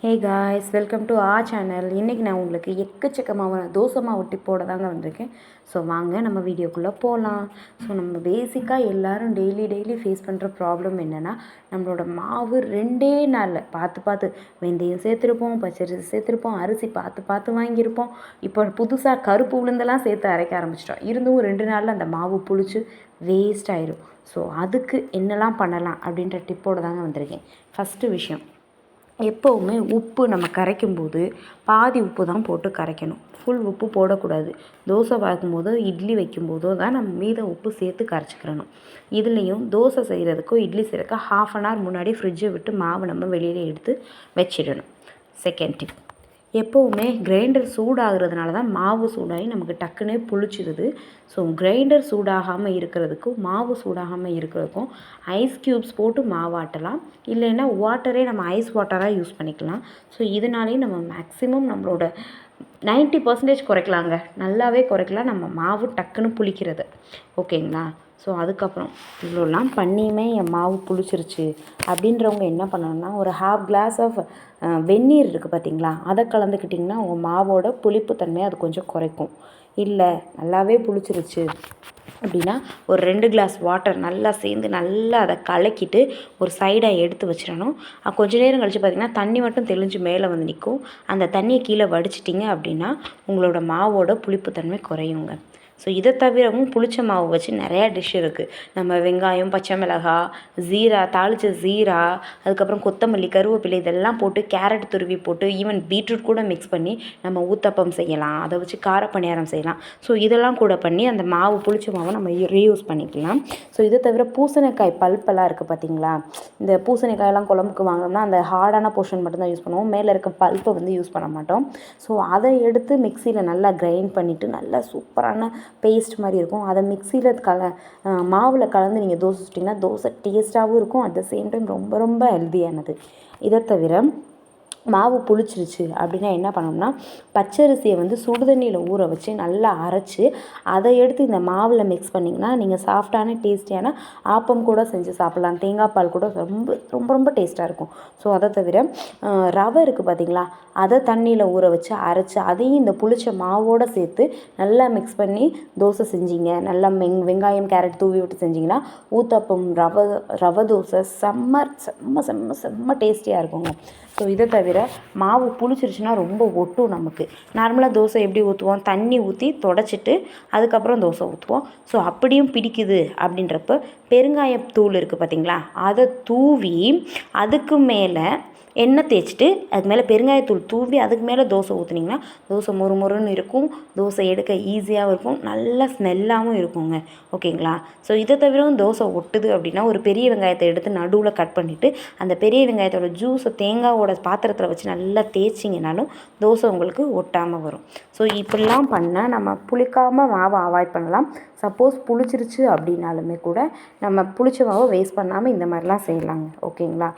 Hey guys, welcome to R channel. இன்றைக்கி நான் உங்களுக்கு எக்கச்சக்கமாக தோசை மாவு டிப்போட தாங்க வந்திருக்கேன். ஸோ வாங்க நம்ம வீடியோக்குள்ளே போகலாம். ஸோ நம்ம பேசிக்காக எல்லோரும் டெய்லி ஃபேஸ் பண்ணுற ப்ராப்ளம் என்னென்னா, நம்மளோட மாவு 2 நாளில் பார்த்து வெந்தயம் சேர்த்துருப்போம், பச்சரிசி சேர்த்துருப்போம், அரிசி பார்த்து வாங்கியிருப்போம். இப்போ புதுசாக கருப்பு உளுந்தெல்லாம் சேர்த்து அரைக்க ஆரம்பிச்சிட்டோம். இருந்தும் 2 நாளில் அந்த மாவு புளிச்சு வேஸ்ட் ஆயிரும். ஸோ அதுக்கு என்னெல்லாம் பண்ணலாம் அப்படின்ற டிப்போடு தாங்க வந்திருக்கேன். ஃபஸ்ட்டு விஷயம், எப்போவுமே உப்பு நம்ம கரைக்கும்போது பாதி உப்பு தான் போட்டு கரைக்கணும். ஃபுல் உப்பு போடக்கூடாது. தோசை பார்க்கும்போதோ இட்லி வைக்கும்போதோ தான் நம்ம மீத உப்பு சேர்த்து கரைச்சிக்கிறணும். இதுலேயும் தோசை செய்கிறதுக்கோ இட்லி செய்கிறதுக்கோ 1/2 hour முன்னாடி ஃப்ரிட்ஜை விட்டு மாவு நம்ம வெளியில் எடுத்து வச்சிடணும். செகண்ட் டிப், எப்போவுமே கிரைண்டர் சூடாகிறதுனால தான் மாவு சூடாகி நமக்கு டக்குன்னே புளிச்சிடுது. ஸோ கிரைண்டர் சூடாகாமல் இருக்கிறதுக்கும் மாவு சூடாகாமல் இருக்கிறதுக்கும் ஐஸ் க்யூப்ஸ் போட்டு மாவாட்டலாம். இல்லைன்னா வாட்டரே நம்ம ஐஸ் வாட்டராக யூஸ் பண்ணிக்கலாம். ஸோ இதனாலேயும் நம்ம மேக்ஸிமம் நம்மளோட 90% குறைக்கலாங்க. நல்லாவே குறைக்கலாம் நம்ம மாவு டக்குன்னு புளிக்கிறது. ஓகேங்களா? ஸோ அதுக்கப்புறம் இவ்வளோலாம் பண்ணியுமே என் மாவு புளிச்சிருச்சு அப்படின்றவங்க என்ன பண்ணணும்னா, ஒரு 1/2 glass ஆஃப் வெந்நீர் இருக்குது பார்த்தீங்களா, அதை கலந்துக்கிட்டிங்கன்னா உங்கள் மாவோட புளிப்புத்தன்மையை அது கொஞ்சம் குறைக்கும். இல்லை நல்லாவே புளிச்சிருச்சு அப்படின்னா ஒரு 2 glass வாட்டர் நல்லா சேர்ந்து நல்லா அதை கலக்கிட்டு ஒரு சைடாக எடுத்து வச்சிடணும். கொஞ்ச நேரம் கழித்து பார்த்திங்கன்னா தண்ணி மட்டும் தெளிஞ்சு மேலே வந்து நிற்கும். அந்த தண்ணியை கீழே வடிச்சிட்டிங்க அப்படின்னா உங்களோட மாவோட புளிப்புத்தன்மை குறையுங்க. ஸோ இதை தவிரவும் புளிச்ச மாவு வச்சு நிறையா டிஷ் இருக்குது. நம்ம வெங்காயம், பச்சை மிளகாய், ஜீரா, தாளித்த ஜீரா, அதுக்கப்புறம் கொத்தமல்லி, கருவேப்பிலை இதெல்லாம் போட்டு கேரட் துருவி போட்டு ஈவன் பீட்ரூட் கூட மிக்ஸ் பண்ணி நம்ம ஊத்தப்பம் செய்யலாம். அதை வச்சு கார பணியாரம் செய்யலாம். ஸோ இதெல்லாம் கூட பண்ணி அந்த மாவு புளிச்ச மாவை நம்ம ரீயூஸ் பண்ணிக்கலாம். ஸோ இதை தவிர பூசணிக்காய் பல்ப்பெல்லாம் இருக்குது பார்த்தீங்களா, இந்த பூசணிக்காயெல்லாம் குழம்புக்கு வாங்கினோம்னா அந்த ஹார்டான போர்ஷன் மட்டும்தான் யூஸ் பண்ணுவோம். மேலே இருக்க பல்ப்பை வந்து யூஸ் பண்ண மாட்டோம். ஸோ அதை எடுத்து மிக்சியில் நல்லா கிரைண்ட் பண்ணிவிட்டு நல்லா சூப்பரான பேஸ்ட் மாதிரி இருக்கும். அதை மிக்சியில் மாவில் கலந்து நீங்கள் தோசை சுட்டிங்கன்னா தோசை டேஸ்ட்டாகவும் இருக்கும். அட் த சேம் டைம் ரொம்ப ஹெல்தியானது. இதை தவிர மாவு புளிச்சிருச்சு அப்படின்னா என்ன பண்ணோம்னா, பச்சரிசியை வந்து சுடுதண்ணியில் ஊற வச்சு நல்லா அரைச்சி அதை எடுத்து இந்த மாவில் மிக்ஸ் பண்ணிங்கன்னா நீங்கள் சாஃப்டான டேஸ்டியான ஆப்பம் கூட செஞ்சு சாப்பிட்லாம். தேங்காய் பால் கூட ரொம்ப டேஸ்ட்டாக இருக்கும். ஸோ அதை தவிர ரவை இருக்குது பார்த்தீங்களா, அதை தண்ணியில் ஊற வச்சு அரைச்சி அதையும் இந்த புளிச்ச மாவோடு சேர்த்து நல்லா மிக்ஸ் பண்ணி தோசை செஞ்சிங்க, நல்லா வெங்காயம் கேரட் தூவி விட்டு செஞ்சிங்கன்னா ஊத்தப்பம் ரவை தோசை செம்ம டேஸ்டியாக இருக்குங்க. ஸோ இதை தவிர மாவு புளிச்சிருச்சுன்னா ரொம்ப ஒட்டும். நமக்கு நார்மலாக தோசை எப்படி ஊற்றுவோம், தண்ணி ஊற்றி தொடச்சிட்டு அதுக்கப்புறம் தோசை ஊற்றுவோம். ஸோ அப்படியும் பிடிக்குது அப்படின்றப்ப பெருங்காயத்தூள் இருக்குது பார்த்தீங்களா, அதை தூவி அதுக்கு மேலே எண்ணெய் தேய்ச்சிட்டு அதுக்கு மேலே பெருங்காயத்தூள் தூவி அதுக்கு மேலே தோசை ஊற்றுனீங்கன்னா தோசை மொறுன்னு இருக்கும். தோசை எடுக்க ஈஸியாகவும் இருக்கும், நல்லா ஸ்மெல்லாகவும் இருக்குங்க. ஓகேங்களா? ஸோ இதை தவிரவும் தோசை ஒட்டுது அப்படின்னா ஒரு பெரிய வெங்காயத்தை எடுத்து நடுவில் கட் பண்ணிவிட்டு அந்த பெரிய வெங்காயத்தோட ஜூஸை தேங்காவோட பாத்திரத்தில் வச்சு நல்லா தேய்ச்சிங்கனாலும் தோசை உங்களுக்கு ஒட்டாமல் வரும். ஸோ இப்படிலாம் பண்ணால் நம்ம புளிக்காமல் மாவை அவாய்ட் பண்ணலாம். சப்போஸ் புளிச்சிருச்சு அப்படின்னாலுமே கூட நம்ம புளிச்ச மாவை வேஸ்ட் பண்ணாமல் இந்த மாதிரிலாம் செய்யலாங்க. ஓகேங்களா?